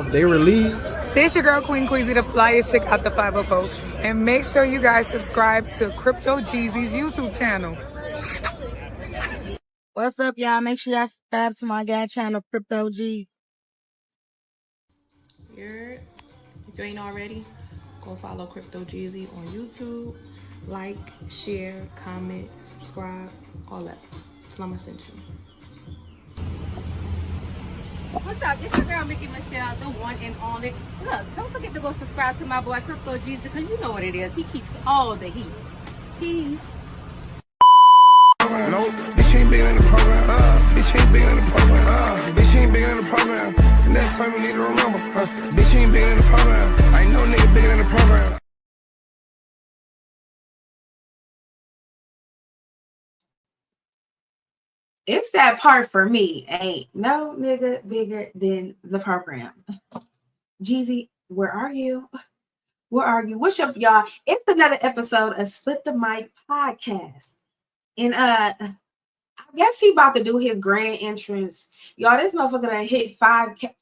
They relieved. This your girl Queen Queasy, the flyest chick out the 504. And make sure you guys subscribe to Crypto Jeezy's YouTube channel. What's up, y'all? Make sure y'all subscribe to my guy channel, Crypto G. If you ain't already, go follow Crypto Jeezy on YouTube. Like, share, comment, subscribe, all that. Slum Ascension. What's up? It's your girl Mickey Michelle, the one and only. Look, don't forget to go subscribe to my boy Crypto Jeezy, because you know what it is. He keeps all the heat. Peace. No, bitch ain't bigger than the program. Bitch ain't bigger than the program. Bitch ain't bigger than the program. Next time you need to remember. Bitch ain't bigger than the program. I ain't no nigga bigger than the program. It's that part for me. Ain't no nigga bigger than the program. Jeezy, where are you? Where are you? What's up, y'all? It's another episode of Split the Mic podcast. And I guess he about to do his grand entrance. Y'all, this motherfucker done hit 5K.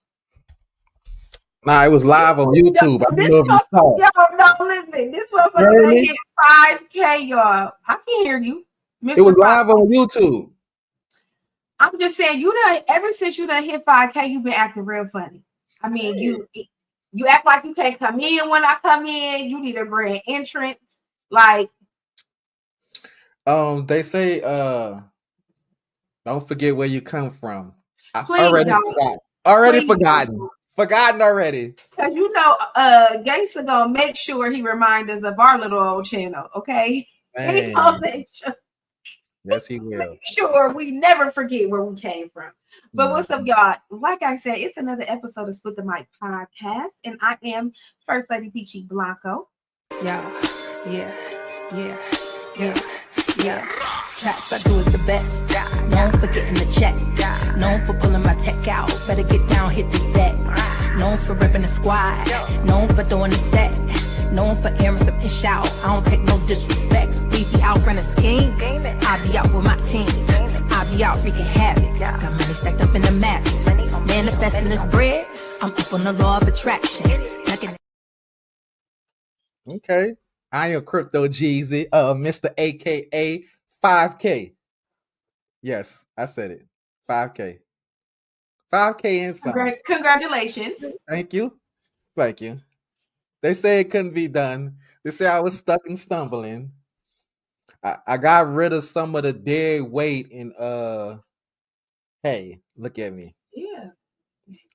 Nah, it was live on YouTube. I don't know if you saw it. Yo, no, listen. This motherfucker done hit 5K, y'all. I can hear you, Mr. It was live on YouTube. I'm just saying, you done ever since you done hit 5K, you've been acting real funny. I mean, you act like you can't come in when I come in. You need a grand entrance. Like, They say, don't forget where you come from. please Already don't. forgot. Already Please forgotten. don't. Forgotten already. Because you know, Gangsta gonna make sure he remind us of our little old channel, okay? He gonna make sure. Yes, he will. Make sure we never forget where we came from. But what's up, y'all? Like I said, it's another episode of Split the Mic podcast, and I am First Lady Peachy Blanco. Yeah. Trap I do is the best. Known for getting the check. Known for pulling my tech out. Better get down, hit the deck. Known for ripping the squad. Known for doing the set. Known for airing some ish out. I don't take no disrespect. We be out running schemes. I be out with my team. I be out wreaking havoc. Got money stacked up in the mattress. Manifesting this bread. I'm up on the law of attraction. Okay. I am Crypto Jeezy, Mr. AKA 5K. Yes, I said it. 5K. 5K and some. Congratulations. Thank you. Thank you. They say it couldn't be done. They say I was stuck and stumbling. I got rid of some of the dead weight and hey, look at me. Yeah.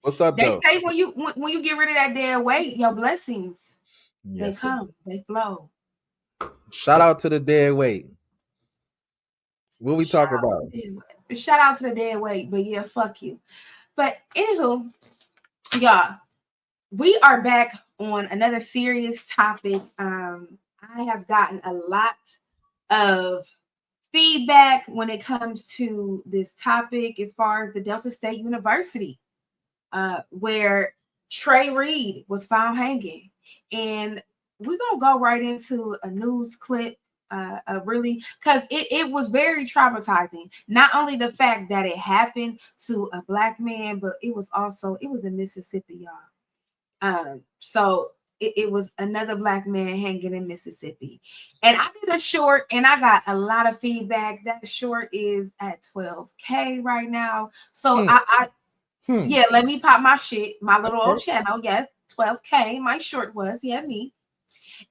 What's up, They though? say when you get rid of that dead weight, your blessings, Yes, they come, they flow. Shout out to the dead weight. What we talk about? Shout out to the dead weight, but yeah, fuck you. But anywho, y'all, we are back on another serious topic. I have gotten a lot of feedback when it comes to this topic as far as the Delta State University, where Trey Reed was found hanging. And we're going to go right into a news clip, really, because it was very traumatizing. Not only the fact that it happened to a Black man, but it was in Mississippi, y'all. So it was another Black man hanging in Mississippi. And I did a short and I got a lot of feedback. That short is at 12K right now. So yeah, let me pop my shit, my little old channel. Yes, 12K. My short was, me.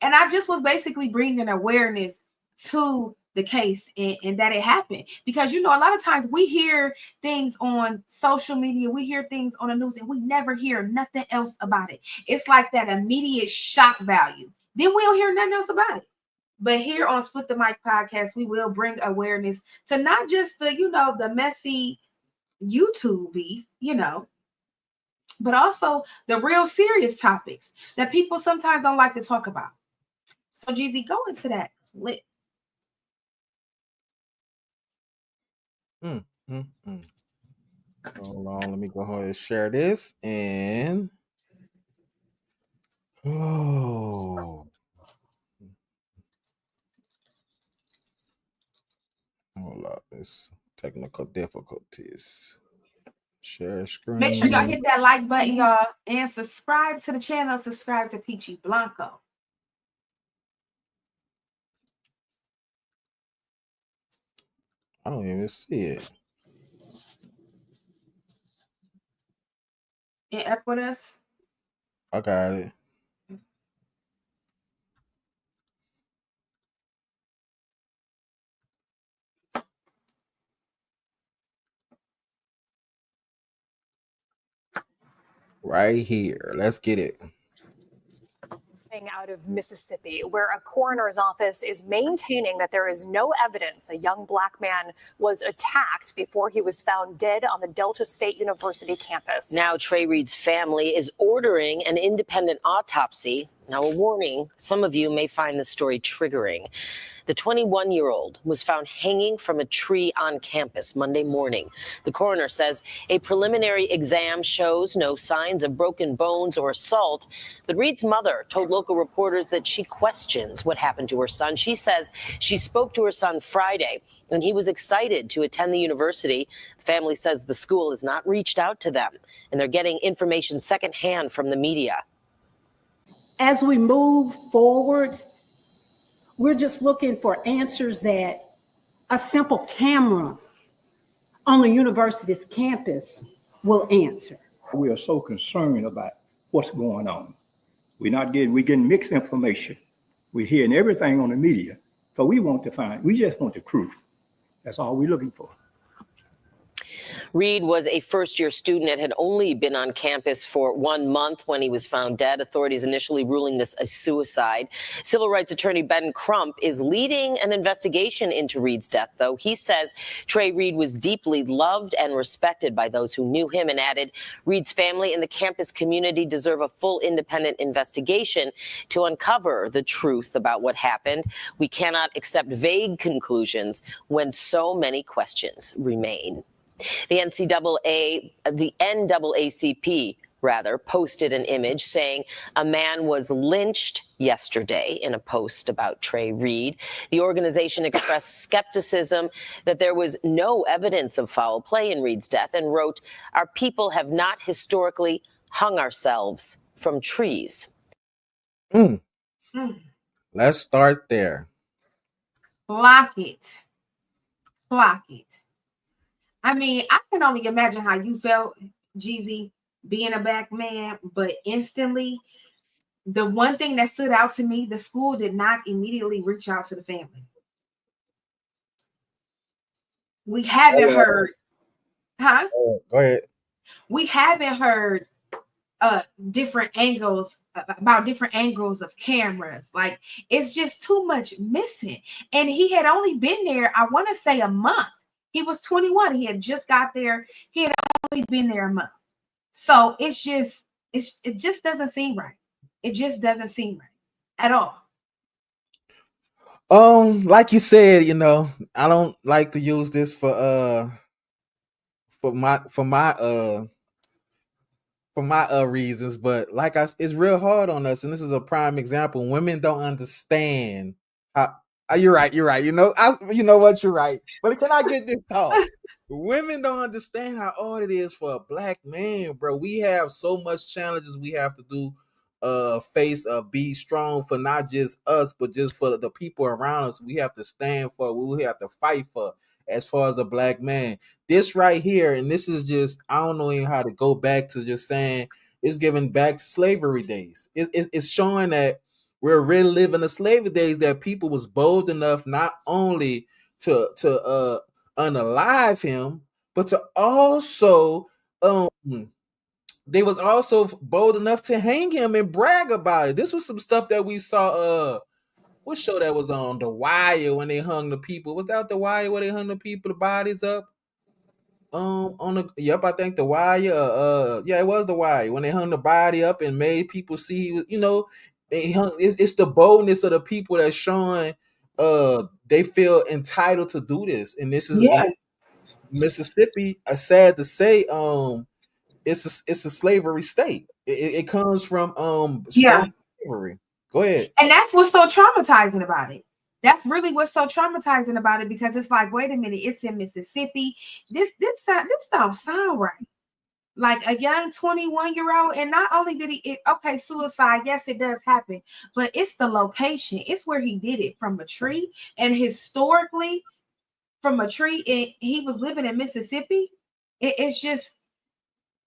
And I just was basically bringing awareness to the case and that it happened. Because, a lot of times we hear things on social media, we hear things on the news, and we never hear nothing else about it. It's like that immediate shock value. Then we don't hear nothing else about it. But here on Split the Mic podcast, we will bring awareness to not just the messy YouTube beef, but also the real serious topics that people sometimes don't like to talk about. So, Jeezy, go into that clip. Hold on, let me go ahead and share this. And hold up, it's technical difficulties. Share screen. Make sure y'all hit that like button, y'all, and subscribe to the channel. Subscribe to Peachy Blanco. I don't even see it. And up with us. I got it. Right here. Let's get it. Out of Mississippi, where a coroner's office is maintaining that there is no evidence a young black man was attacked before he was found dead on the Delta State University campus. Now, Trey Reed's family is ordering an independent autopsy. Now, a warning, some of you may find this story triggering. The 21-year-old was found hanging from a tree on campus Monday morning. The coroner says a preliminary exam shows no signs of broken bones or assault. But Reed's mother told local reporters that she questions what happened to her son. She says she spoke to her son Friday, and he was excited to attend the university. The family says the school has not reached out to them, and they're getting information secondhand from the media. As we move forward, we're just looking for answers that a simple camera on the university's campus will answer. We are so concerned about what's going on. We're getting mixed information. We're hearing everything on the media. So we just want the truth. That's all we're looking for. Reed was a first-year student and had only been on campus for 1 month when he was found dead. Authorities initially ruling this a suicide. Civil rights attorney Ben Crump is leading an investigation into Reed's death, though. He says Trey Reed was deeply loved and respected by those who knew him, and added Reed's family and the campus community deserve a full independent investigation to uncover the truth about what happened. We cannot accept vague conclusions when so many questions remain. The NAACP posted an image saying a man was lynched yesterday in a post about Trey Reed. The organization expressed skepticism that there was no evidence of foul play in Reed's death and wrote, "Our people have not historically hung ourselves from trees." Let's start there. Block it. Block it. I mean, I can only imagine how you felt, Jeezy, being a black man, but instantly, the one thing that stood out to me, the school did not immediately reach out to the family. We haven't heard, huh? Go ahead. We haven't heard different angles of cameras. Like, it's just too much missing. And he had only been there, I want to say, a month. He was 21. He had just got there. He had only been there a month. So it just doesn't seem right. It just doesn't seem right at all. Like you said, I don't like to use this for my reasons, but it's real hard on us, and this is a prime example. Women don't understand how. You're right. You know what? You're right. But can I get this talk? Women don't understand how hard it is for a black man, bro. We have so much challenges we have to do, be strong for not just us, but just for the people around us. We have to stand for. We have to fight for. As far as a black man, this right here, and this is just, I don't know even how to go back to just saying it's giving back to slavery days. It's showing that we're really living the slavery days, that people was bold enough not only to unalive him, but to also they was also bold enough to hang him and brag about it. This was some stuff that we saw. What show that was on? The Wire, when they hung the people. Was that The Wire where they hung the people, the bodies up? I think The Wire. Yeah, it was The Wire when they hung the body up and made people see he was, it's the boldness of the people that's showing they feel entitled to do this. And this is Mississippi, sad to say, it's a slavery state. It comes from strong slavery. Go ahead. And that's what's so traumatizing about it. That's really what's so traumatizing about it, because it's like, wait a minute, it's in Mississippi. This don't sound right. Like a young 21-year-old, and not only did okay, suicide, yes, it does happen, but it's the location. It's where he did it, from a tree, and historically from a tree. He was living in Mississippi. It's just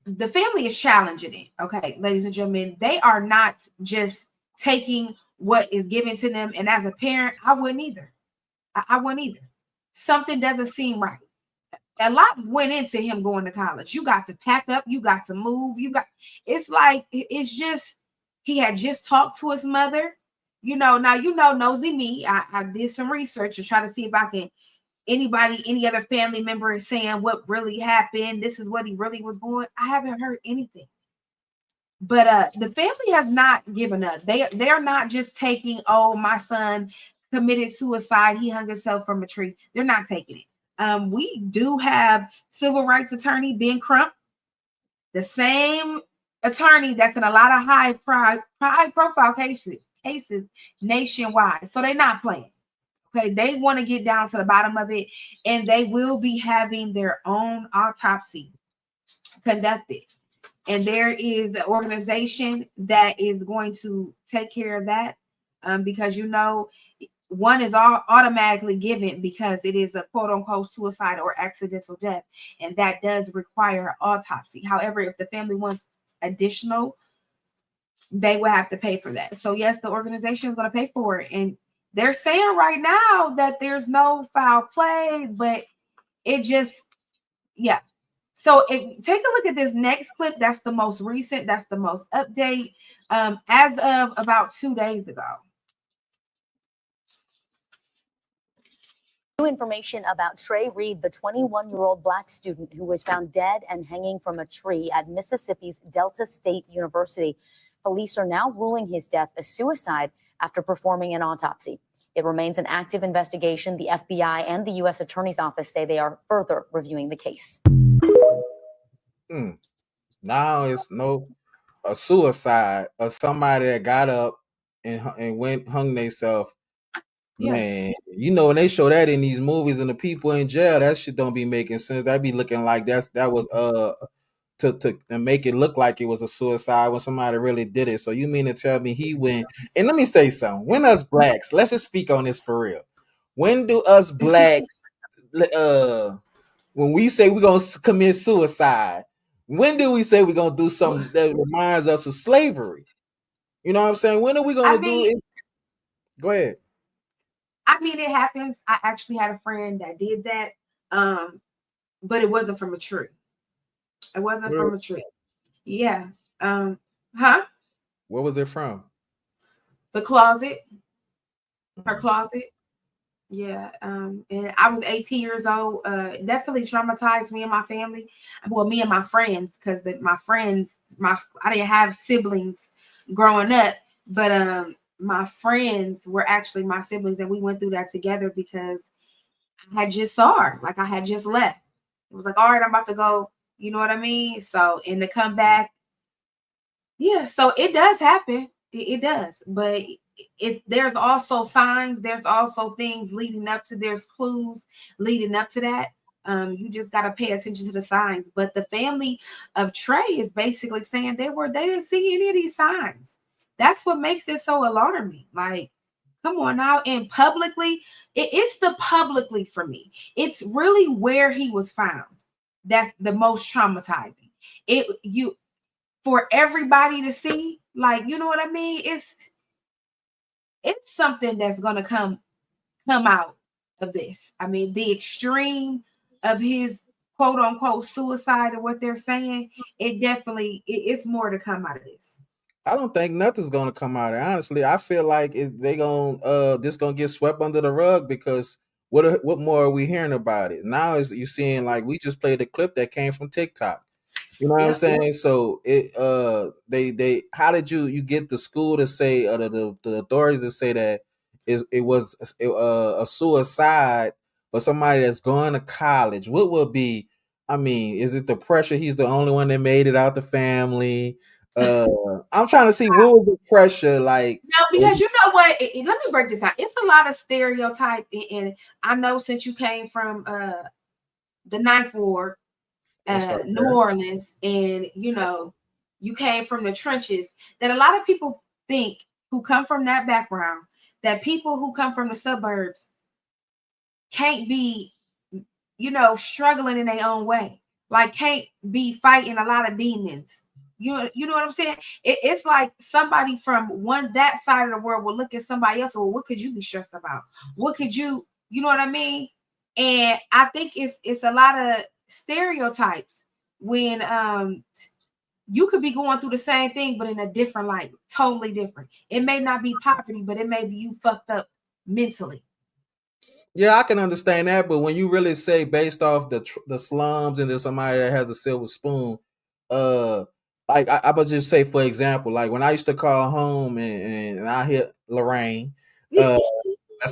the family is challenging it. Okay, ladies and gentlemen, they are not just taking what is given to them. And as a parent, I wouldn't either. I wouldn't either. Something doesn't seem right. A lot went into him going to college. You got to pack up, you got to move, it's like it's just he had just talked to his mother. Now nosy me. I did some research to try to see if I can any other family member is saying what really happened. This is what he really was going. I haven't heard anything. But the family has not given up. They're not just taking, oh, my son committed suicide, he hung himself from a tree. They're not taking it. We do have civil rights attorney Ben Crump, the same attorney that's in a lot of high profile cases nationwide. So they're not playing. Okay, they want to get down to the bottom of it, and they will be having their own autopsy conducted. And there is an organization that is going to take care of that, because one is all automatically given because it is a quote unquote suicide or accidental death, and that does require an autopsy. However, if the family wants additional, they will have to pay for that. So yes, the organization is going to pay for it, and they're saying right now that there's no foul play, but it just, yeah. So take a look at this next clip. That's the most recent. That's the most update, as of about 2 days ago. New information about Trey Reed, the 21-year-old Black student who was found dead and hanging from a tree at Mississippi's Delta State University. Police are now ruling his death a suicide after performing an autopsy. It remains an active investigation. The FBI and the U.S. Attorney's Office say they are further reviewing the case. Now it's a suicide or somebody that got up and went hung themselves. Yeah. Man, when they show that in these movies and the people in jail, that shit don't be making sense. That be looking like that was to make it look like it was a suicide when somebody really did it. So you mean to tell me he went? And let me say something. When us blacks, let's just speak on this for real. When do us blacks, when we say we're gonna commit suicide, when do we say we're gonna do something that reminds us of slavery? You know what I'm saying? When are we gonna do it? Go ahead. I mean, it happens. I actually had a friend that did that, but it wasn't from a tree. It wasn't from a tree. Yeah. Huh? Where was it from? The closet. Her closet. Yeah. And I was 18 years old. Definitely traumatized me and my family. Well, me and my friends, because my friends, I didn't have siblings growing up, but my friends were actually my siblings, and we went through that together because I had just saw her, like I had just left. It was like, all right, I'm about to go. You know what I mean? So, and to come back, yeah. So it does happen. It does, but there's also signs. There's also things leading up to. There's clues leading up to that. You just got to pay attention to the signs. But the family of Trey is basically saying they didn't see any of these signs. That's what makes it so alarming. Like, come on now. And publicly, it's the publicly for me. It's really where he was found. That's the most traumatizing. For everybody to see, like, you know what I mean? It's something that's gonna come out of this. I mean, the extreme of his quote unquote suicide or what they're saying, it's more to come out of this. I don't think nothing's gonna come out of it. Honestly, I feel like this gonna get swept under the rug because what more are we hearing about it? Now is you seeing like we just played a clip that came from TikTok. You know what I'm saying? So they how did you get the school to say the authorities to say that it was a suicide for somebody that's going to college? What would be? I mean, is it the pressure? He's the only one that made it out the family. I'm trying to see what was the pressure like. No, because you know what? Let me break this out. It's a lot of stereotype, and I know since you came from the Ninth Ward, New Orleans, and you came from the trenches, that a lot of people think who come from that background, that people who come from the suburbs can't be, struggling in their own way, like can't be fighting a lot of demons. You know what I'm saying? It's like somebody from that side of the world will look at somebody else. Well, what could you be stressed about? What could you know what I mean? And I think it's a lot of stereotypes when you could be going through the same thing, but in a different light, totally different. It may not be poverty, but it may be you fucked up mentally. Yeah, I can understand that, but when you really say based off the slums and there's somebody that has a silver spoon, uh, like I would just say, for example, like when I used to call home and I hit Lorraine, uh,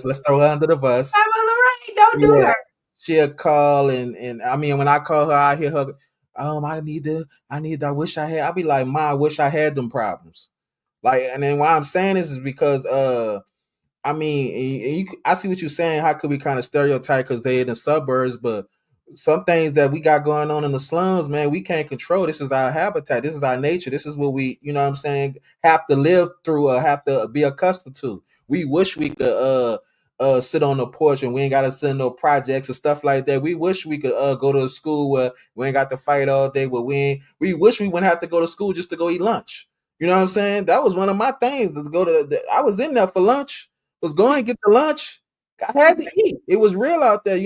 let's throw her under the bus. I'm a Lorraine, don't do Yeah, her. she'll call and I mean when I call her, I hear her. I wish I had. I'll be like, Ma, I wish I had them problems. Like, and then why I'm saying this is because I mean, I see what you're saying. How could we kind of stereotype because they're in the suburbs, but some things that we got going on in the slums, man, we can't control. This is our habitat. This is our nature. This is what we, you know what I'm saying, have to live through or have to be accustomed to. We wish we could sit on the porch and we ain't gotta send no projects or stuff like that. We wish we could go to a school where we ain't got to fight all day, where we wish we wouldn't have to go to school just to go eat lunch. You know what I'm saying? That was one of my things to go to. I was in there for lunch. Was going to get the lunch. I had to eat. It was real out there.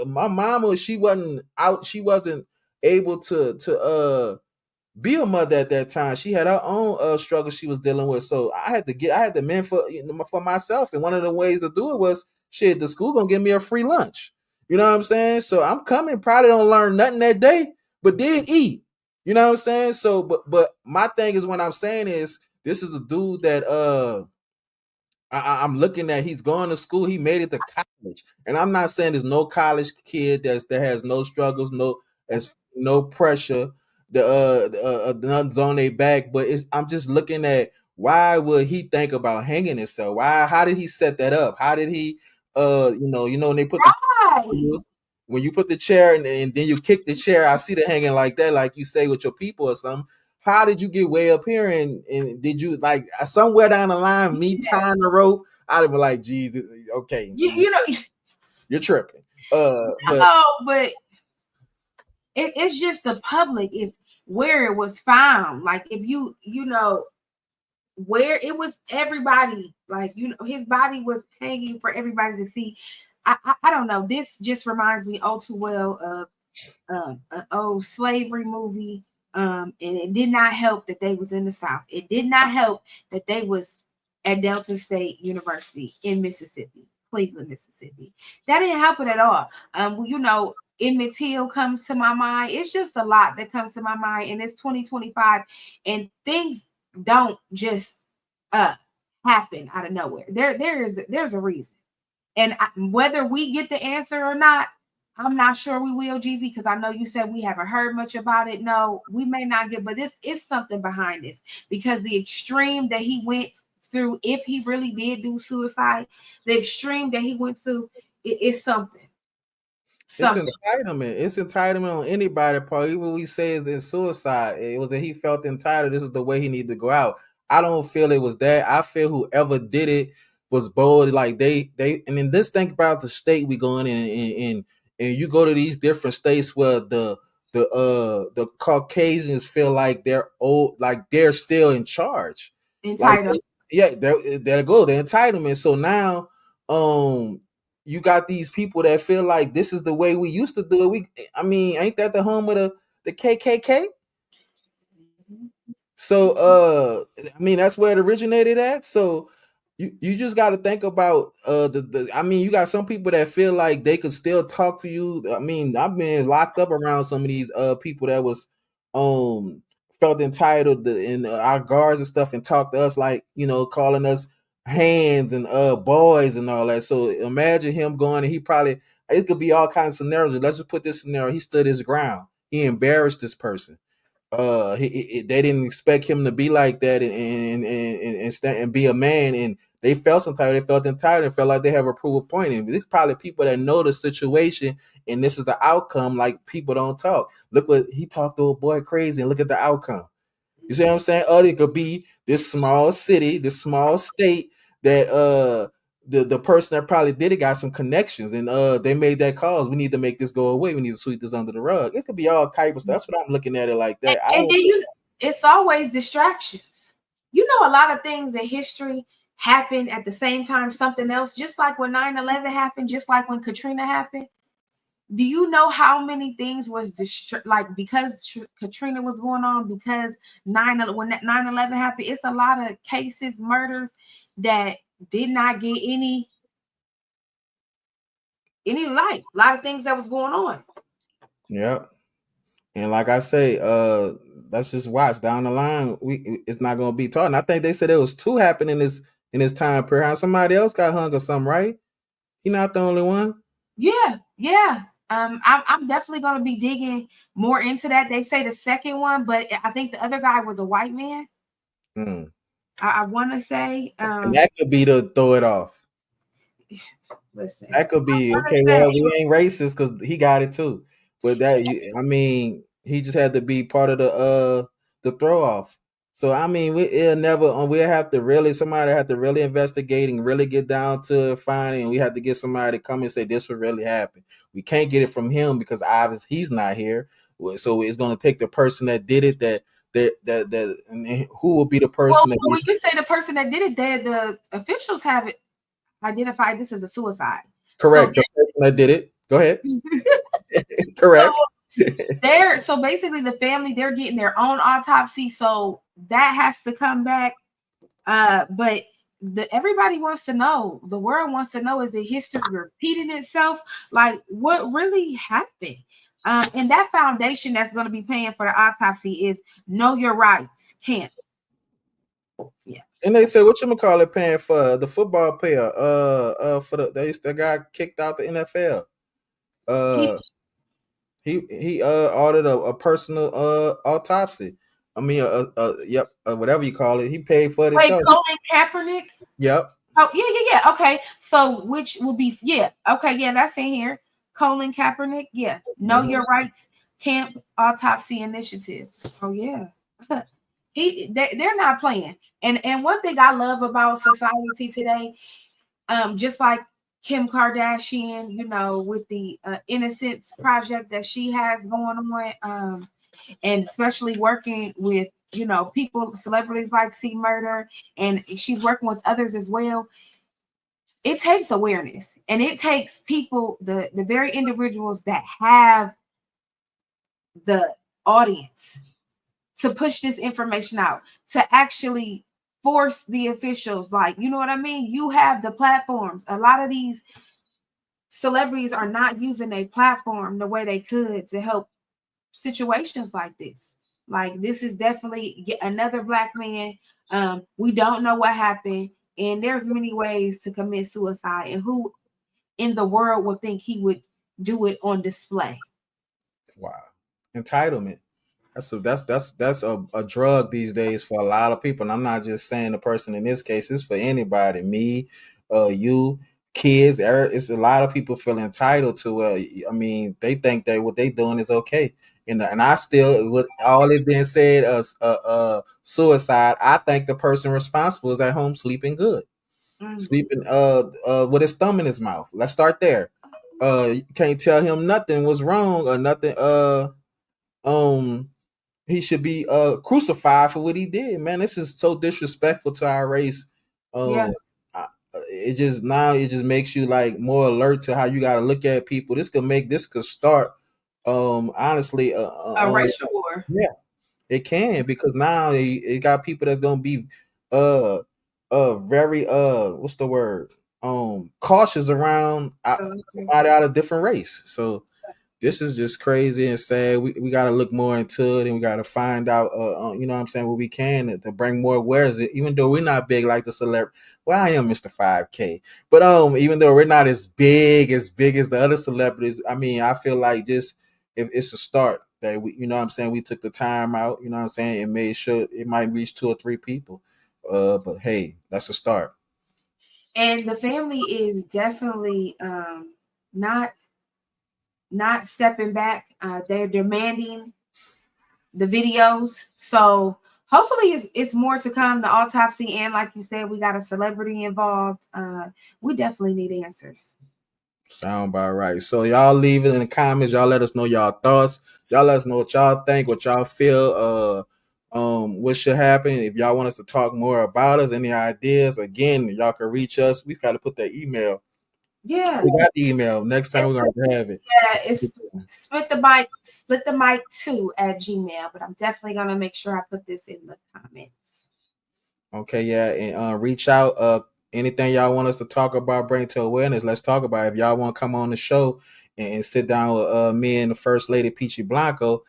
My mama, she wasn't out. She wasn't able to be a mother at that time. She had her own struggle she was dealing with. So I had to mend for myself. And one of the ways to do it was shit, the school gonna give me a free lunch. You know what I'm saying? So I'm coming, probably don't learn nothing that day, but did eat. You know what I'm saying? So but my thing is what I'm saying is this is a dude that I'm looking at he's going to school. He made it to college, and I'm not saying there's no college kid that has no struggles, no pressure, none's on their back. But I'm just looking at why would he think about hanging himself? How did he set that up? How did he, when they put when you put the chair and then you kick the chair, I see the hanging like that, like you say with your people or something. How did you get way up here and did you like somewhere down the line me tying the rope? I'd be like, Jesus, okay, you're tripping. But it's just the public is where it was found. Like if you where it was everybody, like his body was hanging for everybody to see. I don't know. This just reminds me all too well of an old slavery movie. And it did not help that they was in the South. It did not help that they was at Delta State University in Mississippi, Cleveland, Mississippi. That didn't help it at all. Emmett Till comes to my mind. It's just a lot that comes to my mind, and it's 2025, and things don't just happen out of nowhere. There's a reason, and whether we get the answer or not, I'm not sure we will, Jeezy, because I know you said we haven't heard much about it. No, we may not get, but this is something behind this because the extreme that he went through, if he really did do suicide, the extreme that he went to, it is something. It's entitlement. It's entitlement on anybody part. Even we say is in suicide. It was that he felt entitled. This is the way he needed to go out. I don't feel it was that. I feel whoever did it was bold. Like they and then this think about the state we going in and you go to these different states where the Caucasians feel like they're old, like they're still in charge. Entitled. There go the entitlement. So now you got these people that feel like this is the way we used to do it. Ain't that the home of the KKK? So that's where it originated at. So you just got to think about you got some people that feel like they could still talk to you. I've been locked up around some of these people that was felt entitled in our guards and stuff and talk to us like, calling us hands and boys and all that. So imagine him going and it could be all kinds of scenarios. Let's just put this scenario. He stood his ground. He embarrassed this person. They didn't expect him to be like that and be a man, and they felt some type, they felt entitled, and felt like they have a proof of point. And it's probably people that know the situation, and this is the outcome. Like people don't talk. Look what he talked to a boy crazy, and look at the outcome. You see what I'm saying? Or it could be this small city, this small state that the person that probably did it got some connections, and they made that cause. We need to make this go away. We need to sweep this under the rug. It could be all type of stuff. That's what I'm looking at it like that. And then it's always distractions. You know, a lot of things in history happen at the same time, something else, just like when 9/11 happened, just like when Katrina happened. Do you know how many things was like because Katrina was going on, because when 9/11 happened, it's a lot of cases, murders that did not get any light. A lot of things that was going on. Yeah. And like I say, let's just watch down the line. It's not gonna be taught. And I think they said there was two happening in this time period. Somebody else got hung or something, right? He not the only one. Yeah. I'm definitely gonna be digging more into that. They say the second one, but I think the other guy was a white man. Mm. I want to say, And that could be to throw it off. Listen, that could be okay. Well, we ain't racist because he got it too. But that, I mean, he just had to be part of the throw off. So I mean, it'll never. We'll have to really, somebody have to really investigate and really get down to finding. And we have to get somebody to come and say this would really happen. We can't get it from him because obviously he's not here. So it's going to take the person that did it. That and who will be the person? Well, when you say the person that did it, the officials have it identified this as a suicide. Correct. So, the person that did it. Go ahead. Correct. So basically the family, they're getting their own autopsy, so that has to come back. But everybody wants to know, the world wants to know, is it history repeating itself? Like, what really happened? And that foundation that's going to be paying for the autopsy is Know Your Rights Camp. Yeah. And they say, what you call it, paying for the football player, for the guy kicked out the NFL. He ordered a personal autopsy. I mean, whatever you call it. He paid for it himself. Wait, Colin Kaepernick? Yep. Oh, yeah. Okay. So which will be, okay, that's in here. Colin Kaepernick, Know Your Rights Camp Autopsy Initiative. Oh, yeah. They're not playing. And one thing I love about society today, just like Kim Kardashian, with the Innocence Project that she has going on, and especially working with, people, celebrities like C Murder, and she's working with others as well. It takes awareness, and it takes people, the very individuals that have the audience to push this information out, to actually force the officials, like, you know what I mean? You have the platforms. A lot of these celebrities are not using a platform the way they could to help situations like this. Like, this is definitely another Black man. We don't know what happened, and there's many ways to commit suicide, and who in the world would think he would do it on display? Wow. Entitlement. That's a drug these days for a lot of people. And I'm not just saying the person in this case, it's for anybody. Me, you, kids. It's a lot of people feel entitled to. I mean, they think that what they doing is okay. And I still, with all it being said, suicide, I think the person responsible is at home sleeping good, sleeping with his thumb in his mouth. Let's start there. You can't tell him nothing was wrong or nothing. He should be crucified for what he did. Man, this is so disrespectful to our race. It just makes you like more alert to how you got to look at people. This could start honestly A racial war. Yeah, it can, because now it got people that's gonna be very what's the word, cautious around somebody out of different race. So this is just crazy and sad. We got to look more into it, and we got to find out, you know what I'm saying, what we can to bring more awareness. Even though we're not big like the celebrity, well, I am Mr. 5K, but even though we're not as big as the other celebrities, I mean, I feel like just if it's a start that we, you know what I'm saying, we took the time out, you know what I'm saying, and made sure it might reach 2 or 3 people. But hey, that's a start. And the family is definitely not stepping back. They're demanding the videos. So hopefully it's more to come. The autopsy, and like you said, we got a celebrity involved. We definitely need answers. Sound about right. So y'all leave it in the comments. Y'all let us know y'all thoughts. Y'all let us know what y'all think, what y'all feel. What should happen. If y'all want us to talk more about us, any ideas, again, y'all can reach us. We got to put that email. Yeah. We got the email. Next time we're gonna have it. Yeah, it's split the mic 2@gmail, but I'm definitely gonna make sure I put this in the comments. Okay, yeah, and reach out. Anything y'all want us to talk about, bring to awareness, let's talk about it. If y'all want to come on the show and sit down with me and the First Lady Peachy Blanco,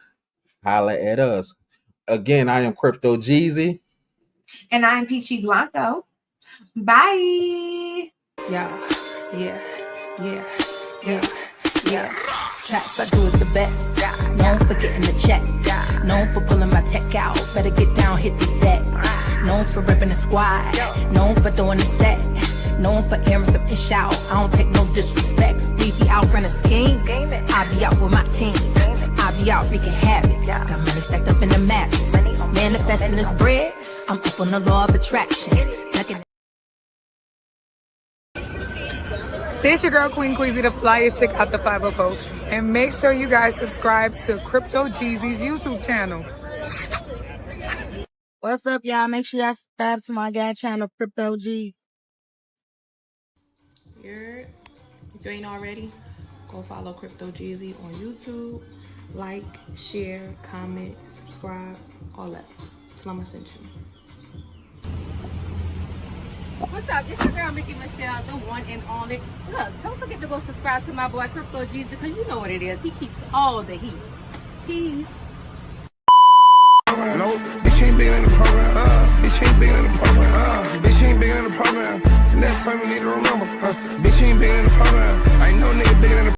holla at us. Again, I am Crypto Jeezy. And I'm Peachy Blanco. Bye. Yeah. Tracks I do is the best. Known for getting the check. Known for pulling my tech out. Better get down, hit the deck. Known for ripping the squad. Known for doing the set. Known for airing some ish out. I don't take no disrespect. We be out running schemes. I be out with my team. I be out wreaking havoc. Got money stacked up in the mattress. Manifesting this bread. I'm up on the law of attraction. This your girl Queen Queasy, the flyest chick out the 504. And make sure you guys subscribe to Crypto Jeezy's YouTube channel. What's up, y'all? Make sure y'all subscribe to my guy channel, Crypto G. If you ain't already, go follow Crypto Jeezy on YouTube. Like, share, comment, subscribe, all that. Slumma sent you. What's up? It's your girl Mickey Michelle, the one and only. Look, don't forget to go subscribe to my boy Crypto Jesus, because you know what it is. He keeps all the heat. Peace. No, bitch ain't bigger than the program. Bitch ain't bigger than the program. Bitch ain't bigger than the program. Next time you need to remember. Bitch ain't bigger than the program. I know nigga bigger than the